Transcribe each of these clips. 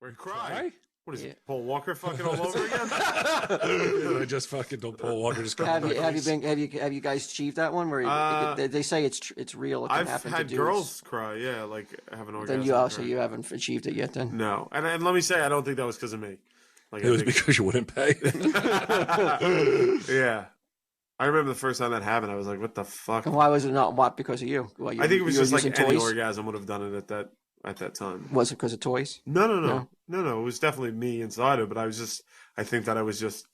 We're crying. What is it, Paul Walker fucking all over again? I just fucking don't Paul Walker. Just have you guys achieved that one where they say it's real? It can I've happen had to girls cry. Yeah, like have an orgasm. Then you haven't achieved it yet. Then no, and let me say I don't think that was because of me. Like it was because you wouldn't pay. Yeah, I remember the first time that happened. I was like, "What the fuck?" And why was it not because of you? Well, I think it was just like any toys? orgasm would have done it at that time. Was it because of toys? No. It was definitely me inside of it, but I think that I was just...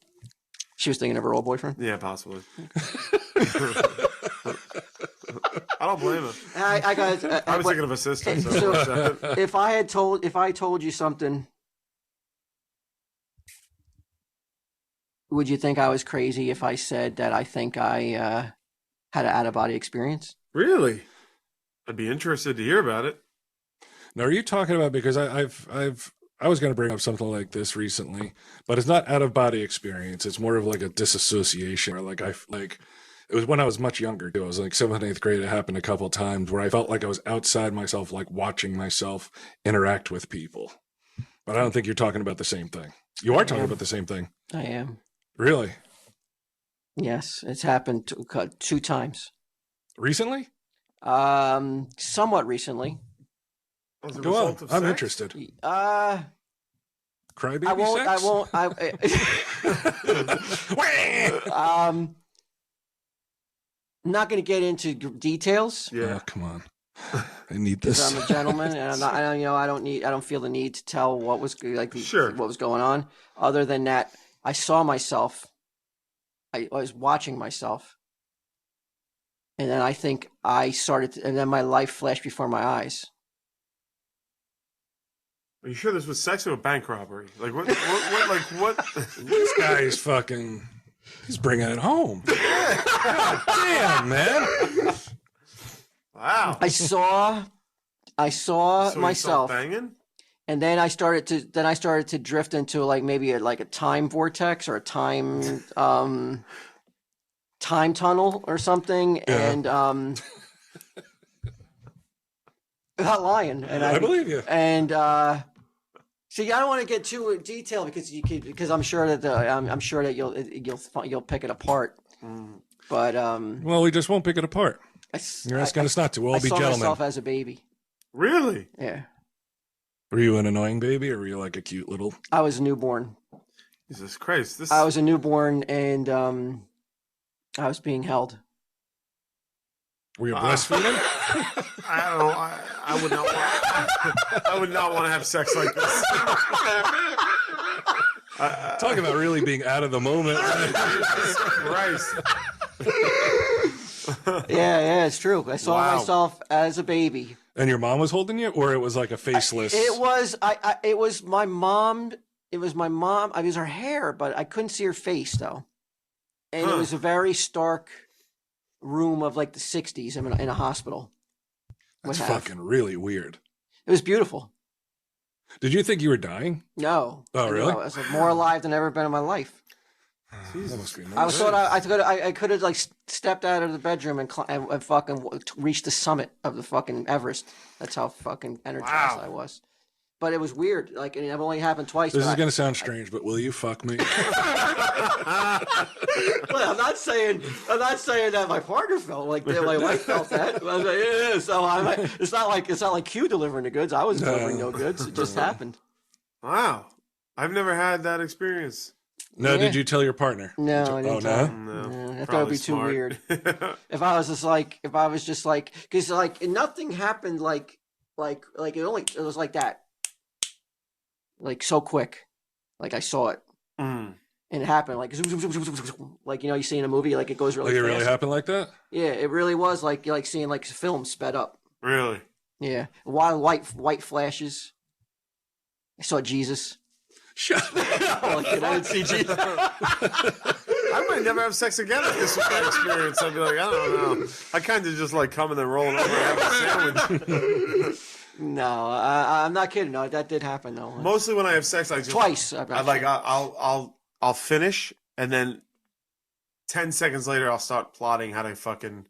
She was thinking of her old boyfriend? Yeah, possibly. I don't blame her. I was thinking of a sister. So if I told you something, would you think I was crazy if I said that I think I had an out-of-body experience? Really? I'd be interested to hear about it. Now, are you talking about, because I was going to bring up something like this recently, but it's not out of body experience. It's more of like a disassociation, or like it was when I was much younger too. I was like 7th, 8th grade. It happened a couple of times where I felt like I was outside myself, like watching myself interact with people. But I don't think you're talking about the same thing. You are talking about the same thing. I am. Really? Yes, it's happened 2 times. Recently? Somewhat recently. Go on. I'm interested. Crybaby sex? I'm not going to get into details. Yeah, come on. I need this. I'm a gentleman, and I don't feel the need to tell what was what was going on. Other than that, I saw myself. I was watching myself, and then I think and then my life flashed before my eyes. Are you sure this was sex or a bank robbery? Like what? This guy is fucking... He's bringing it home. God damn, man. Wow. I saw myself banging? And then I started to drift into like maybe a time vortex or a time tunnel or something. Yeah. And without lying. And I believe you. And see, I don't want to get too detailed because I'm sure that you'll pick it apart. But well, we just won't pick it apart. You're asking us not to. We'll all be gentlemen. I saw myself as a baby. Really? Yeah. Were you an annoying baby, or were you like a cute little? I was a newborn. Jesus Christ! I was a newborn, and I was being held. Were you breastfeeding? I would not want. I would not want to have sex like this. Talk about really being out of the moment. Jesus Christ. Yeah, it's true. I saw myself as a baby. And your mom was holding you, or it was like a faceless? It was my mom. It was my mom. It was her hair, but I couldn't see her face though. And it was a very stark room of like the 60s in a hospital. That's fucking really weird. It was beautiful. Did you think you were dying? No. Oh, really? I was more alive than I've ever been in my life. That must be nice. I could have like stepped out of the bedroom and fucking reached the summit of the fucking Everest. That's how fucking energized I was. But it was weird. Like, and it only happened twice. This is going to sound strange, but will you fuck me? Well, I'm not saying that my partner felt like that. My wife felt that. I was like, yeah. So it's not like Q delivering the goods. I wasn't delivering no goods. It just happened. Wow, I've never had that experience. No, yeah. Did you tell your partner? No, I didn't tell him. No. I thought it would be too weird. If I was just like, because like nothing happened like it was like that. Like so quick, like I saw it, and it happened like zoom, zoom, zoom, zoom, zoom, zoom. Like you see in a movie, like it goes really. Like it fast. Really happened like that? Yeah, it really was like seeing like film sped up. Really? Yeah, wild white flashes. I saw Jesus. Shut up! I didn't see Jesus. I might never have sex again if this was my experience. I'd be like, I don't know. I kind of just like coming and rolling over and having a sandwich. No, I'm not kidding. No, that did happen though. Mostly when I have sex, I just twice. I'll finish, and then 10 seconds later, I'll start plotting how to fucking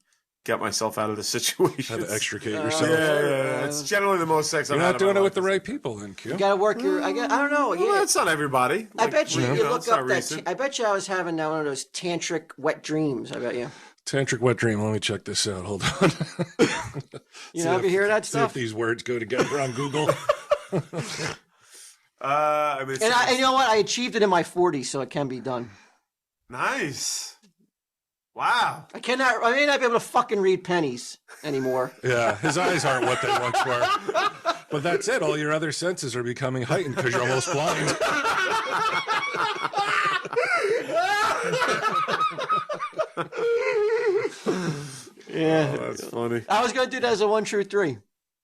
get myself out of the situation. How to extricate yourself. Yeah. It's generally the most sex You're I've had not doing in my it with the life. right people, then, Q. You gotta work your. I don't know. Well, Yeah. that's not everybody. I bet you know, look it's up not that. recent. I bet you I was having one of those tantric wet dreams. I bet you. Tantric wet dream. Let me check this out. Hold on. You know, ever hear that See if stuff? these words go together on Google. I mean, And you know what? I achieved it in my 40s, so it can be done. nice. Wow. I may not be able to fucking read pennies anymore. Yeah, his eyes aren't what they once were. But that's it. All your other senses are becoming heightened because you're almost blind. Yeah, Oh, that's funny. I was gonna do that as a 1 true 3.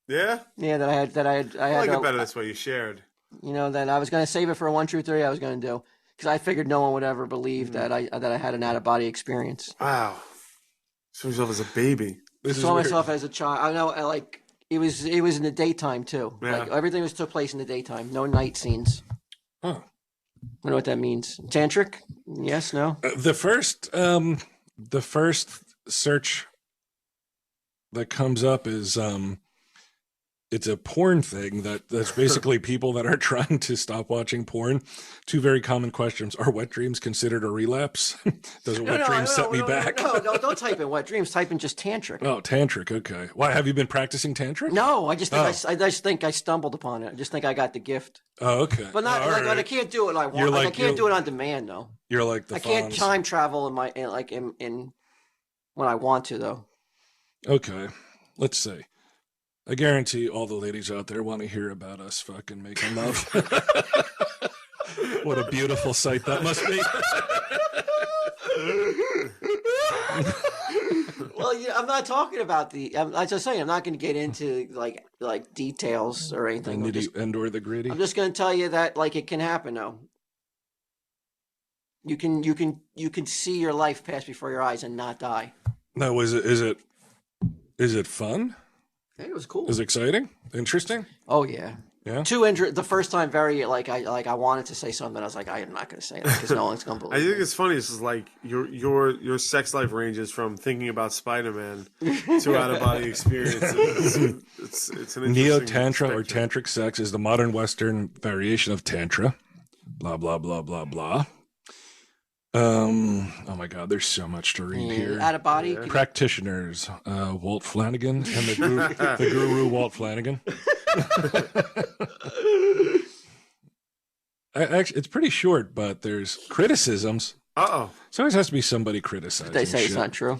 Yeah? Yeah, I had. I like it better this way. You shared. You know, that I was gonna save it for a 1 true 3. I was gonna do because I figured no one would ever believe that I had an out of body experience. Wow. Saw yourself as a baby. This is Saw weird. myself as a child. I know, like it was in the daytime too. Yeah. Like everything took place in the daytime. No night scenes. Huh. I don't know what that means. Tantric? Yes, no. The first search that comes up is it's a porn thing that's basically people that are trying to stop watching porn. 2 very common questions: are wet dreams considered a relapse? Does a wet dream set me back? No, don't type in wet dreams. Type in just tantric. Oh, tantric. Okay. Why have you been practicing tantric? No, I just think I just think I stumbled upon it. I just think I got the gift, Oh, okay. but not All like right. I can't do it. You're I like- can't do it on demand though. You're like the I can't Fonz. time travel in when I want to though. Okay. Let's see. I guarantee all the ladies out there want to hear about us fucking making love. What a beautiful sight that must be. Well, I'm not talking about I'm just saying I'm not going to get into like details or anything. And/or the gritty. I'm just going to tell you that like it can happen though. You can see your life pass before your eyes and not die. No, is it fun? Hey, it was cool. Is it exciting? Interesting? Oh yeah. Yeah. The first time, very I wanted to say something. I was like, I am not going to say it because no one's going to I believe think me. it's funny. This is like your sex life ranges from thinking about Spider-Man to out of body experiences. It's an interesting Neo-Tantra or spectrum. Tantric sex is the modern Western variation of Tantra. Blah, blah, blah, blah, blah. Oh my God, there's so much to read here. Out of body. Yeah. Practitioners, Walt Flanagan and the guru Walt Flanagan. Actually, it's pretty short, but there's criticisms. Uh-oh. So always has to be somebody criticizing. They say shit. it's not true.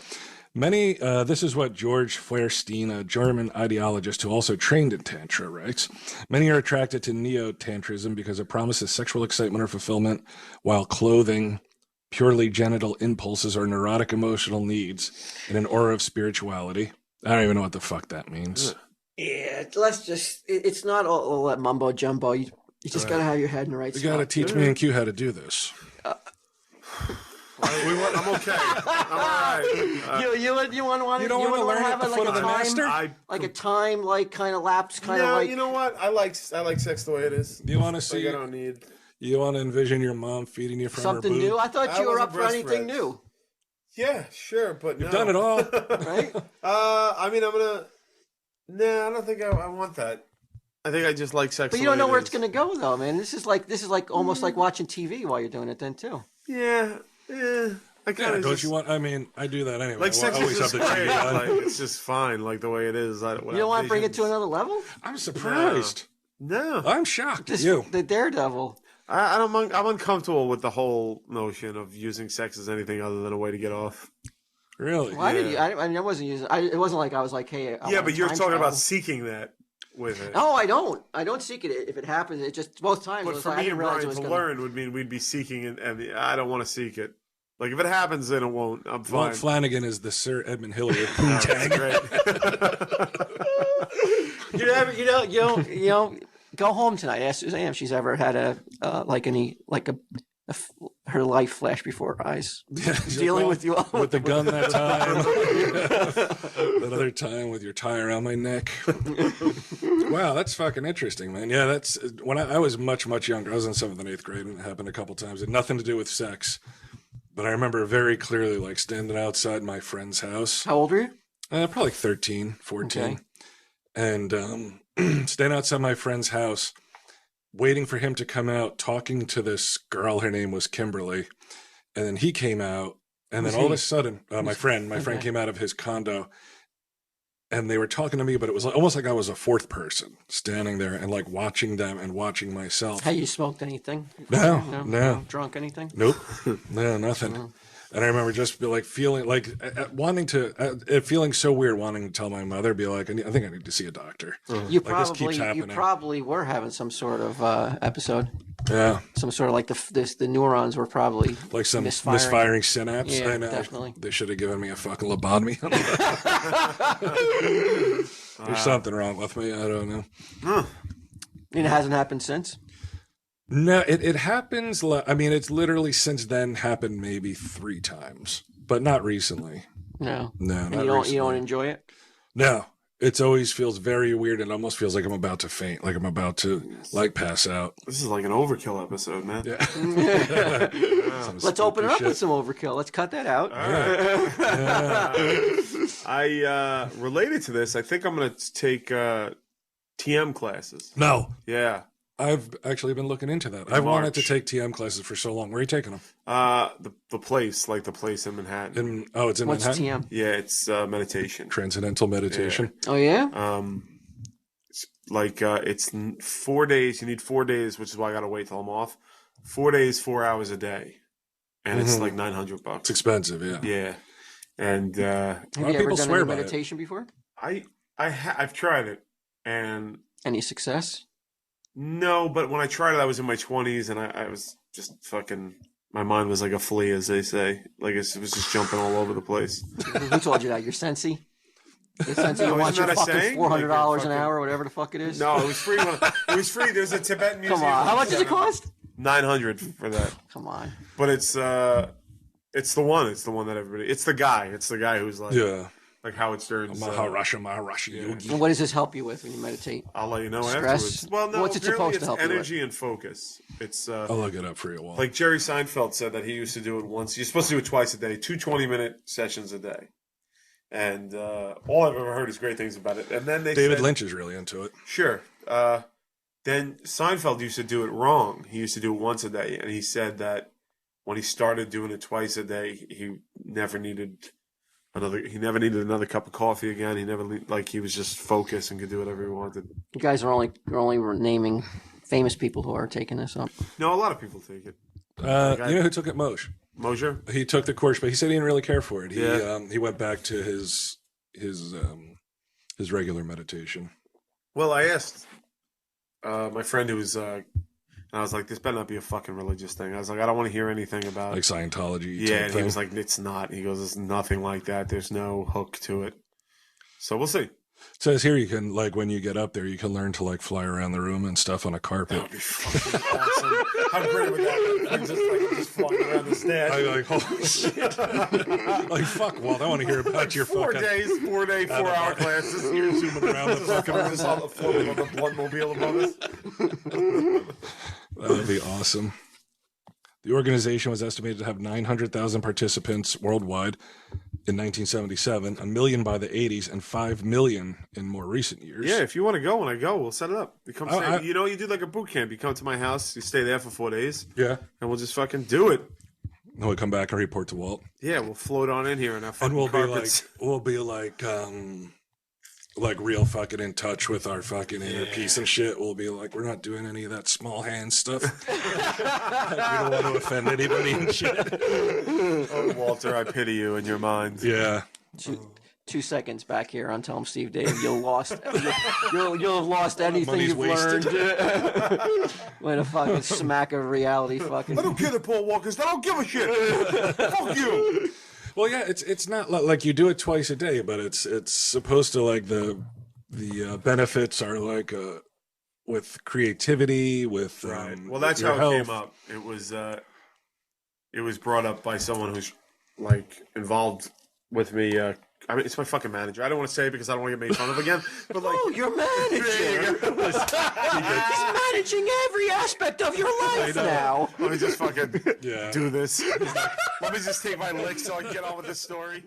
Many, this is what George Feuerstein, a German ideologist who also trained in Tantra, writes. Many are attracted to neo-tantrism because it promises sexual excitement or fulfillment while clothing purely genital impulses or neurotic emotional needs in an aura of spirituality. I don't even know what the fuck that means. Yeah, let's just. It's not all that mumbo jumbo. You just got to have your head in the right You spot. got to teach me and Q how to do this. I'm okay. I'm all right. You want to You don't want to learn at have the like foot a of the time, master? like a time, like kind of lapse, kind of No, like. you know what? I like sex the way it is. You want to Like, see? I don't need. You want to envision your mom feeding you from Something her boob? new. I thought I you were wasn't up for anything breastfed. new, Yeah, sure, but You've no. done it all. right? I mean, I'm gonna. Nah, I don't think I want that. I think I just like sex. But you don't know where it's going to go, though, man. This is like almost like watching TV while you're doing it, then too. Yeah. I kind Yeah, of don't you want? I mean, I do that anyway. like I sex always is have just the great. TV on. Like, it's just fine, like the way it is. You don't want to bring it to another level. I'm surprised. No, I'm shocked. This, You. the Daredevil. I don't. I'm uncomfortable with the whole notion of using sex as anything other than a way to get off. Really? Why did you? I mean, I wasn't using. It wasn't like I was like, hey. I Yeah, want but you're time talking travel. about seeking that with it. No, I don't. I don't seek it. If it happens, it just both times. it But was for like, I me didn't and realize Brian it was to gonna- learn would mean we'd be seeking it, and I don't want to seek it. Like if it happens, then it won't. I'm fine. Walt Flanagan is the Sir Edmund Hillary of Oh, that's Poontang. great. You know. Go home tonight. Ask Suzanne if she's ever had her life flash before her eyes. Yeah, Dealing with you all with the gun that time. That other time with your tie around my neck. Wow, that's fucking interesting, man. Yeah, that's when I was much younger. I was in 7th and 8th grade, and it happened a couple times. It had nothing to do with sex, but I remember very clearly, like standing outside my friend's house. How old were you? Probably 13, 14. Okay. And standing outside my friend's house, waiting for him to come out, talking to this girl. Her name was Kimberly. And then he came out. And then all of a sudden, my friend came out of his condo. And they were talking to me, but it was almost like I was a fourth person standing there and like watching them and watching myself. Have you smoked anything? No. Drunk anything? Nope. No, nothing. And I remember just feeling like feeling so weird, wanting to tell my mother, be like, I think I need to see a doctor. You Like, this keeps probably happening. were having some sort of episode. Yeah, Some sort of like the neurons were probably like some misfiring. synapse. Yeah, I know. definitely. They should have given me a fucking lobotomy. There's something wrong with me. I don't know. And it hasn't happened since. No, it happens. I mean, it's literally since then happened maybe 3 times, but not recently. No. No, And not you don't recently. enjoy it? No, it always feels very weird. It almost feels like I'm about to faint, like I'm about to like pass out. This is like an overkill episode, man. Yeah. Let's open it up shit. with some overkill. Let's cut that out. I related to this. I think I'm going to take TM classes. No, Yeah. I've actually been looking into that. I've wanted to take TM classes for so long. Where are you taking them? The place, like the place in Manhattan. It's in What's Manhattan. TM? Yeah, it's meditation. Transcendental meditation. Oh yeah. It's like it's 4 days. You need 4 days, which is why I got to wait till I'm off. 4 days, 4 hours a day, and it's like $900. It's expensive, yeah. Yeah, and Have lot you of ever people done swear any by it. meditation before? I've tried it, and Any success? no, but when I tried it, I was in my 20s, and I was just fucking. My mind was like a flea, as they say. Like it was just jumping all over the place. Who told you that? Your sensei? Your sensei No, wants isn't your that a fucking saying? $400 Like an you're hour, or whatever the fuck it is. No, it was free. It was free. There's a Tibetan museum. Come on. How much does it cost? $900 for that. Come on. But it's the one. It's the one that everybody. It's the guy. It's the guy who's like like Howard Stern's. Maharashi Yogi. And what does this help you with when you meditate? I'll let you know Stress? afterwards. Well, no. What's it apparently supposed to help you with? energy and focus. It's I'll look it up for you, Walt. like Jerry Seinfeld said that he used to do it once. You're supposed to do it twice a day, 2 20-minute sessions a day. And all I've ever heard is great things about it. And then David Lynch is really into it. Sure. Then Seinfeld used to do it wrong. He used to do it once a day, and he said that when he started doing it twice a day, he never needed another cup of coffee again. He never he was just focused and could do whatever he wanted. You guys are only naming famous people who are taking this up. No, a lot of people take it. You know who took it? Mosher? He took the course, but he said he didn't really care for it. Yeah. He went back to his regular meditation. Well, I asked my friend who was, and I was like, this better not be a fucking religious thing. I was like, I don't want to hear anything about Like Scientology. Yeah, type and thing. he was like, it's not. He goes, it's nothing like that. There's no hook to it. So we'll see. It says here you can, like, when you get up there, you can learn to, like, fly around the room and stuff on a carpet. That would be fucking awesome. How great would that be? Just flying around the stand. I'm like, holy shit. Like, fuck, Walt, I want to hear about your 4 fucking... days, 4 day, 4 hour classes. You're zooming around the fucking room. Just on the floor of the Bloodmobile above us. That would be awesome. The organization was estimated to have 900,000 participants worldwide in 1977, 1 million by the 80s, and 5 million in more recent years. Yeah, if you want to go, when I go, we'll set it up. You come Oh, stay. You do like a boot camp. You come to my house, you stay there for 4 days, Yeah. and we'll just fucking do it. And we'll come back and report to Walt. Yeah, we'll float on in here and have fucking And carpets. we'll be like real fucking in touch with our fucking inner peace and shit. We'll be like, we're not doing any of that small hand stuff. We don't want to offend anybody and shit. Oh, Walter, I pity you in your mind. Yeah. 2 seconds back here on Tell 'em Steve Dave. You'll have lost anything Money's you've wasted. learned. When a fucking smack of reality fucking. I don't care that Paul Walker's. I don't give a shit. Fuck you. Well, yeah, it's not like you do it twice a day, but it's supposed to, like, the benefits are like with creativity, with Well, that's your how health. it came up. It was brought up by someone who's like involved with me. I mean, it's my fucking manager. I don't want to say it because I don't want to get made fun of again. But like, Oh, your manager! He's managing every aspect of your life now. let me just fucking Yeah. do this. Let me just take my licks so I can get on with this story.